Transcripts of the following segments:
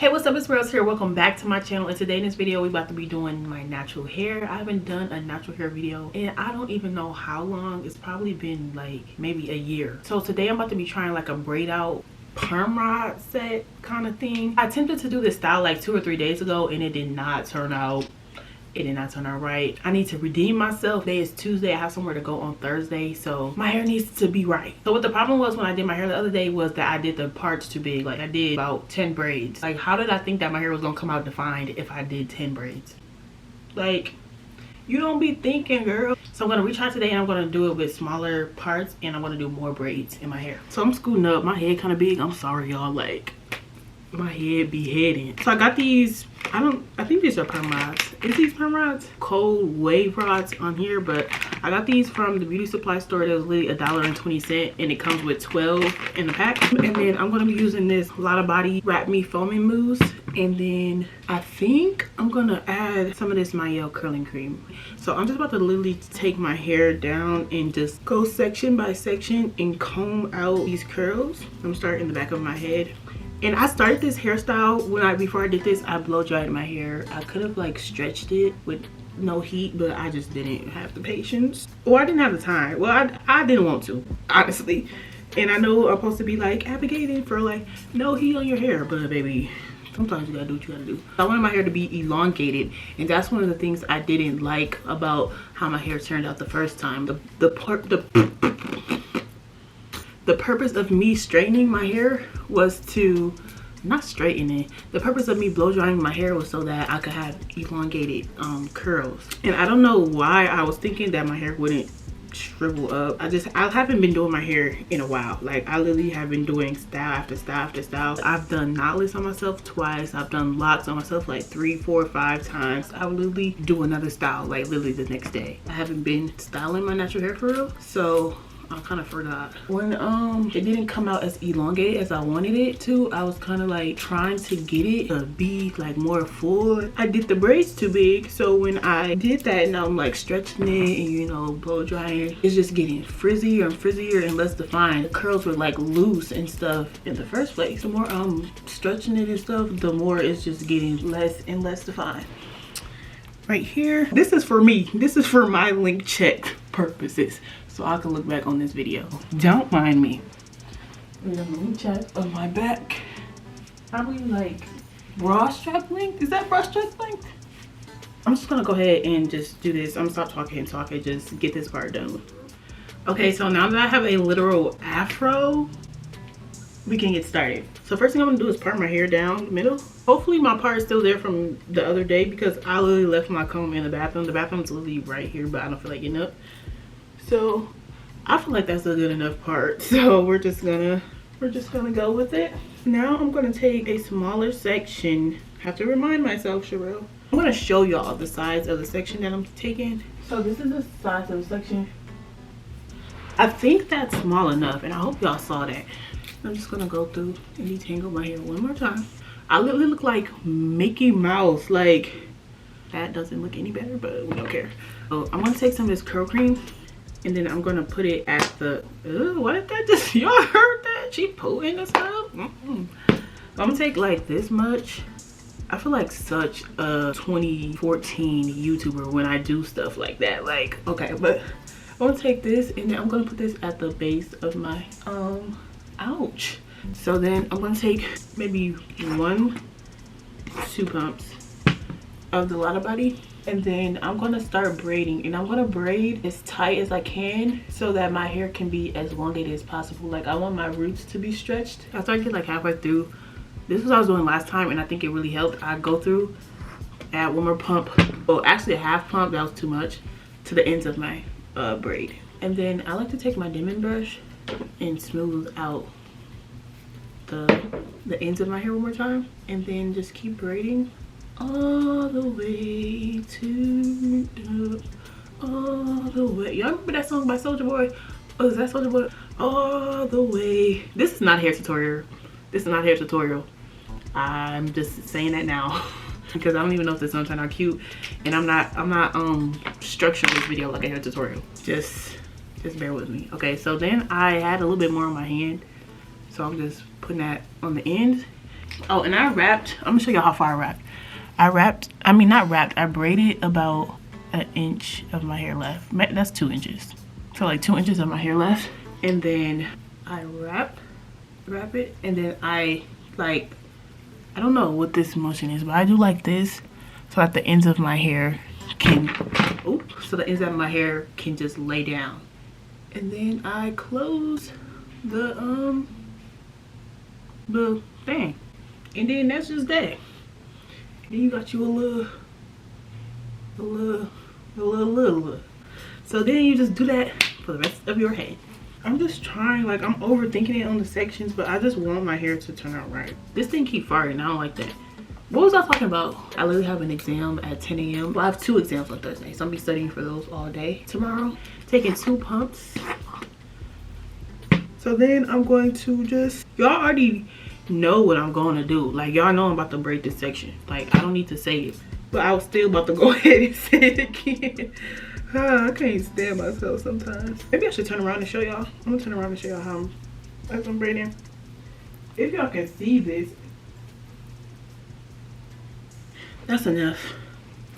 Hey, what's up? It's Rellz here. Welcome back to my channel. And today in this video, we're about to be doing my natural hair. I haven't done a natural hair video and I don't even know how long. It's probably been like maybe a year. So today I'm about to be trying like a braid out perm rod set kind of thing. I attempted to do this style like 2 or 3 days ago and it did not turn out. It did not turn out right. I need to redeem myself. Today is Tuesday. I have somewhere to go on Thursday, so my hair needs to be right. So what the problem was when I did my hair the other day was that I did the parts too big. Like I did about 10 braids. Like how did I think that my hair was gonna come out defined if I did 10 braids? Like, you don't be thinking, girl. So I'm gonna retry today and I'm gonna do it with smaller parts and I'm gonna do more braids in my hair. So I'm scooting up. My head kind of big. I'm sorry, y'all. Like, my head be heading. So I got these, I think these are perm rods. Is these perm rods? Cold wave rods on here, but I got these from the beauty supply store. That was literally $1.20 and it comes with 12 in the pack. And then I'm gonna be using this Lot of Body Wrap Me Foaming Mousse. And then I think I'm gonna add some of this Mayel curling cream. So I'm just about to literally take my hair down and just go section by section and comb out these curls. I'm starting in the back of my head. And I started this hairstyle before I did this, I blow dried my hair. I could have like stretched it with no heat, but I just didn't have the patience. Or I didn't have the time. Well, I didn't want to, honestly. And I know I'm supposed to be like advocating for like no heat on your hair, but baby, sometimes you gotta do what you gotta do. I wanted my hair to be elongated, and that's one of the things I didn't like about how my hair turned out the first time. The purpose of me straightening my hair was to not straighten it. The purpose of me blow drying my hair was so that I could have elongated curls. And I don't know why I was thinking that my hair wouldn't shrivel up. I haven't been doing my hair in a while. Like I literally have been doing style after style after style. I've done knotless on myself twice. I've done locks on myself like 3, 4, 5 times. I would literally do another style like literally the next day. I haven't been styling my natural hair for real, so I kind of forgot. When it didn't come out as elongated as I wanted it to, I was kind of like trying to get it to be like more full. I did the braids too big, so when I did that, now I'm like stretching it and you know blow drying, it's just getting frizzier and frizzier and less defined. The curls were like loose and stuff in the first place. The more I'm stretching it and stuff, the more it's just getting less and less defined. Right here, this is for me. This is for my link check purposes, so I can look back on this video. Don't mind me. The link check of my back. Probably like bra strap length. Is that bra strap length? I'm just gonna go ahead and just do this. I'm gonna stop talking so I can just get this part done. Okay, so now that I have a literal afro, we can get started. So first thing I'm gonna do is part my hair down the middle. Hopefully my part is still there from the other day because I literally left my comb in the bathroom. The bathroom's literally right here, but I don't feel like getting up. So I feel like that's a good enough part. So we're just gonna go with it. Now I'm gonna take a smaller section. I have to remind myself, Sharell. I'm gonna show y'all the size of the section that I'm taking. So this is the size of the section. I think that's small enough, and I hope y'all saw that. I'm just gonna go through and detangle my hair one more time. I literally look like Mickey Mouse. Like, that doesn't look any better, but we don't care. So I'm gonna take some of this curl cream and then I'm gonna put it at the, what did that just, y'all heard that? She pulling and stuff? I'm gonna take like this much. I feel like such a 2014 YouTuber when I do stuff like that. Like, okay, but I'm gonna take this and then I'm gonna put this at the base of my, ouch. So then I'm gonna take maybe 1, 2 pumps of the Lot of Body, and then I'm gonna start braiding, and I'm gonna braid as tight as I can so that my hair can be as elongated as possible. Like I want my roots to be stretched. I started like halfway through. This is what I was doing last time and I think it really helped. I go through, add 1 more pump, well actually a half pump, that was too much, to the ends of my braid. And then I like to take my Denman brush and smooth out the ends of my hair one more time, and then just keep braiding all the way to all the way. Y'all remember that song by Soulja Boy? Oh, is that Soulja Boy? All the way. This is not a hair tutorial. This is not a hair tutorial. I'm just saying that now because I don't even know if this is gonna turn out cute, and I'm not structuring this video like a hair tutorial. Just bear with me. Okay, so then I had a little bit more on my hand, so I'm just putting that on the end, Oh, and I wrapped, I'm gonna show y'all how far I wrapped. I mean not wrapped, I braided about an inch of my hair left. That's 2 inches. So like 2 inches of my hair left. And then I wrap it, and then I like, I don't know what this motion is, but I do like this so that the ends of my hair can, so the ends of my hair can just lay down. And then I close the thing. And then that's just that. Then you got you a little. So then you just do that for the rest of your head. I'm just trying, like, I'm overthinking it on the sections, but I just want my hair to turn out right. This thing keep farting, I don't like that. What was I talking about? I literally have an exam at 10 a.m. Well, I have 2 exams on Thursday, so I'm gonna be studying for those all day tomorrow. Taking 2 pumps. So then I'm going to just, y'all already know what I'm going to do. Like, y'all know I'm about to break this section. Like, I don't need to say it, but I was still about to go ahead and say it again. I can't stand myself sometimes. Maybe I should turn around and show y'all. I'm gonna turn around and show y'all how I'm braiding. If y'all can see this, that's enough.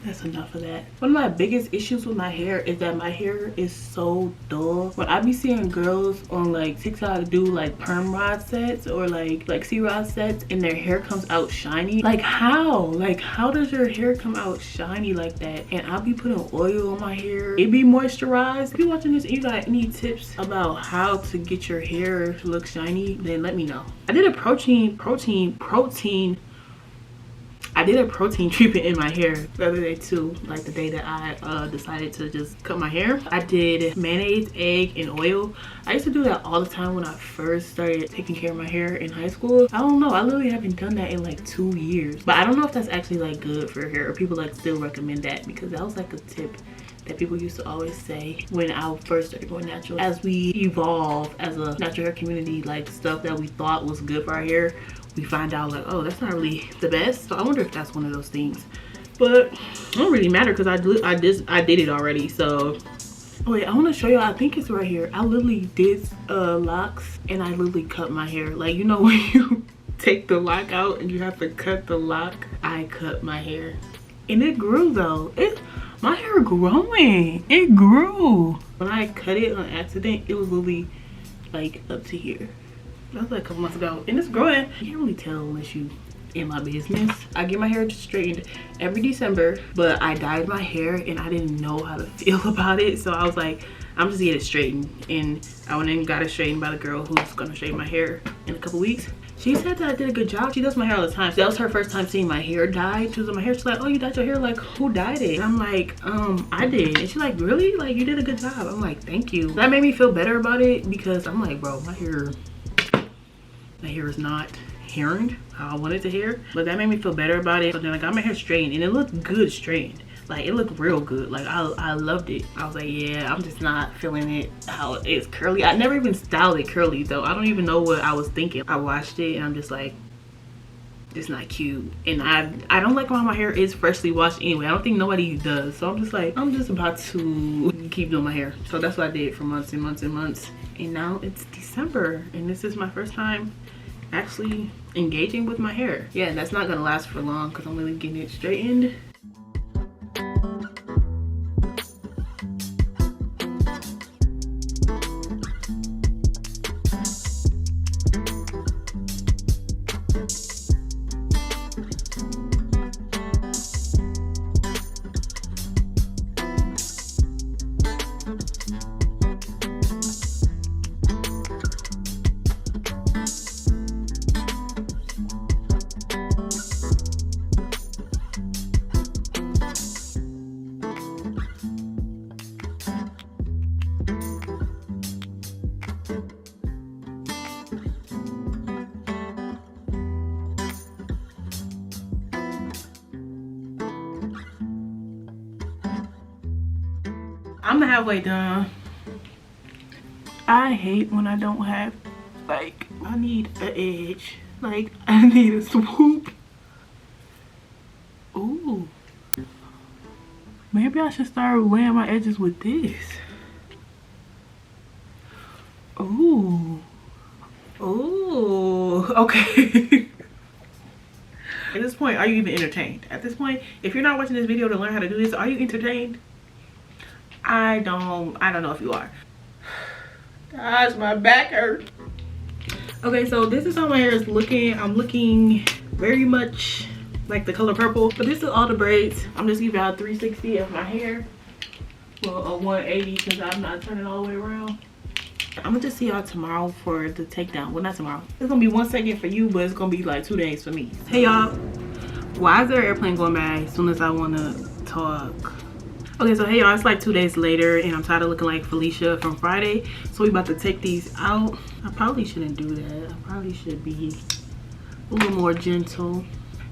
That's enough of that. One of my biggest issues with my hair is that my hair is so dull. When I be seeing girls on like TikTok do like perm rod sets or like C-rod sets and their hair comes out shiny. Like how? Like how does your hair come out shiny like that? And I'll be putting oil on my hair. It be moisturized. If you're watching this and you got any tips about how to get your hair to look shiny, then let me know. I did a protein treatment in my hair the other day too, like the day that I decided to just cut my hair. I did mayonnaise, egg, and oil. I used to do that all the time when I first started taking care of my hair in high school. I don't know, I literally haven't done that in like 2 years, but I don't know if that's actually like good for your hair or people like still recommend that, because that was like a tip that people used to always say when I first started going natural. As we evolve as a natural hair community, like stuff that we thought was good for our hair, we find out like, oh, that's not really the best. So I wonder if that's one of those things, but it don't really matter because I did it already. So oh wait, I want to show you. I think it's right here. I literally did locks, and I literally cut my hair. Like, you know when you take the lock out and you have to cut the lock? I cut my hair, and it grew though. My hair growing. It grew. When I cut it on accident, it was literally like up to here. That was like a couple months ago, and it's growing. You can't really tell unless you in my business. I get my hair straightened every December, but I dyed my hair and I didn't know how to feel about it, so I was like, I'm just getting it straightened. And I went and got it straightened by the girl who's gonna straighten my hair in a couple weeks. She said that I did a good job. She does my hair all the time. So that was her first time seeing my hair dyed. She was on my hair. She's like, oh, you dyed your hair? Like, who dyed it? And I'm like, I did. And she's like, really? Like, you did a good job. I'm like, thank you. That made me feel better about it, because I'm like, bro, my hair is not hairing how I wanted to hair. But that made me feel better about it. But then I got my hair straightened, and it looked good straightened. Like, it looked real good. Like, I loved it. I was like, yeah, I'm just not feeling it how it is curly. I never even styled it curly though. I don't even know what I was thinking. I washed it and I'm just like, it's not cute. And I don't like when my hair is freshly washed anyway. I don't think nobody does. So I'm just like, I'm just about to keep doing my hair. So that's what I did for months and months and months. And now it's December, and this is my first time actually engaging with my hair. Yeah, and that's not gonna last for long because I'm really getting it straightened. I'm halfway done. I hate when I don't have, like, I need an edge. Like, I need a swoop. Ooh. Maybe I should start laying my edges with this. Ooh. Ooh. Okay. point, are you even entertained? At this point, if you're not watching this video to learn how to do this, are you entertained? I don't know if you are. Gosh, my back hurts. Okay, so this is how my hair is looking. I'm looking very much like the color purple, but this is all the braids. I'm just giving out 360 of my hair. Well, a 180 because I'm not turning all the way around. I'm gonna just see y'all tomorrow for the takedown. Well, not tomorrow. It's gonna be 1 second for you, but it's gonna be like 2 days for me. Hey y'all, why is there an airplane going by as soon as I wanna talk? Okay, so hey y'all, it's like 2 days later and I'm tired of looking like Felicia from Friday. So we about to take these out. I probably shouldn't do that. I probably should be a little more gentle.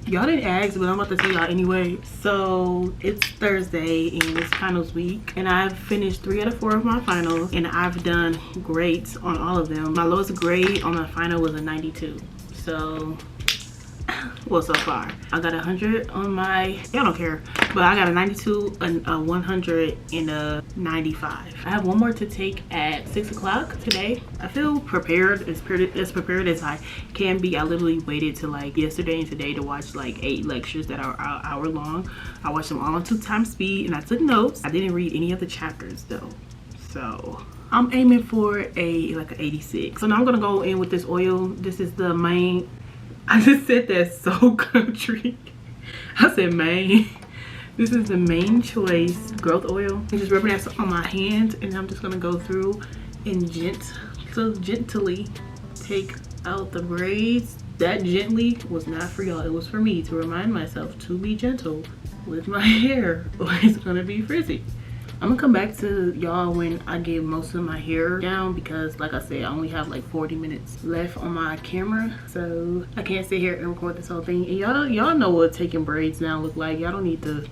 Y'all didn't ask, but I'm about to tell y'all anyway. So it's Thursday and it's finals week, and I've finished 3 out of 4 of my finals, and I've done great on all of them. My lowest grade on my final was a 92. So, well, so far I got 100 on my, I don't care, but I got a 92, a 100, and a 95. I have one more to take at 6 o'clock today. I feel prepared, as prepared as I can be. I literally waited till like yesterday and today to watch like 8 lectures that are an hour long. I watched them all on 2x speed and I took notes. I didn't read any of the chapters though, so I'm aiming for like an 86. So now I'm gonna go in with this oil. This is the main, I just said that so country. I said main. This is the Main Choice growth oil. I'm just rubbing that on my hands, and I'm just gonna go through and gently take out the braids. That gently was not for y'all, it was for me to remind myself to be gentle with my hair or it's gonna be frizzy. I'm gonna come back to y'all when I get most of my hair down, because like I said, I only have like 40 minutes left on my camera, so I can't sit here and record this whole thing. And y'all know what taking braids now look like. Y'all don't need to.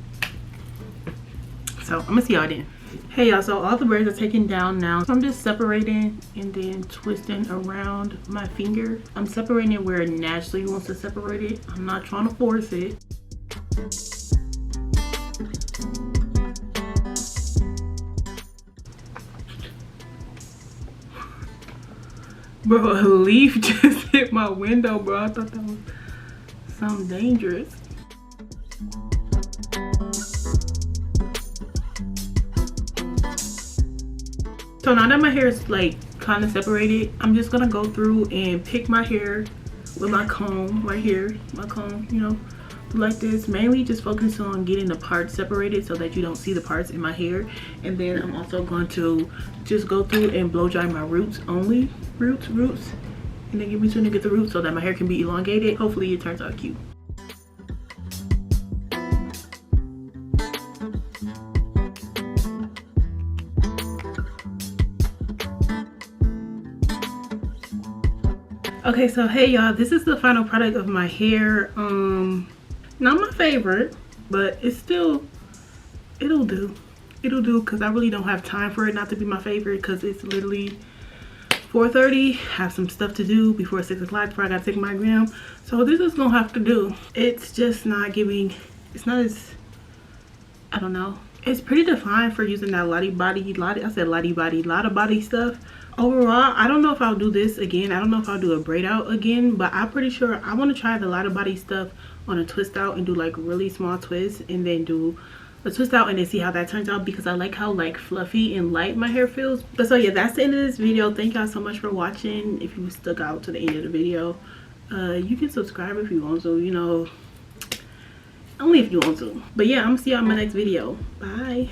So I'm gonna see y'all then. Hey y'all, so all the braids are taken down now. So I'm just separating and then twisting around my finger. I'm separating it where it naturally wants to separate it. I'm not trying to force it. Bro, a leaf just hit my window, bro. I thought that was something dangerous. So now that my hair is like kind of separated, I'm just gonna go through and pick my hair with my comb right here. My comb, you know, like this. Mainly just focus on getting the parts separated so that you don't see the parts in my hair. And then I'm also going to just go through and blow dry my roots only. Roots. And then give me time to get the roots so that my hair can be elongated. Hopefully it turns out cute. Okay, so hey y'all, this is the final product of my hair. Not my favorite, but it's still, it'll do because I really don't have time for it not to be my favorite, because it's literally 4:30. Have some stuff to do before 6 o'clock before I gotta take my exam. So this is gonna have to do. It's just not giving, it's not as, I don't know. It's pretty defined for using that lotta body stuff. Overall, I don't know if I'll do this again. I don't know if I'll do a braid out again, but I'm pretty sure I want to try the lotta body stuff on a twist out and do like really small twists, and then do a twist out and then see how that turns out, because I like how like fluffy and light my hair feels. But so yeah, that's the end of this video. Thank y'all so much for watching. If you stuck out to the end of the video, you can subscribe if you want to, you know, only if you want to. But yeah, I'm gonna see y'all in my next video. Bye.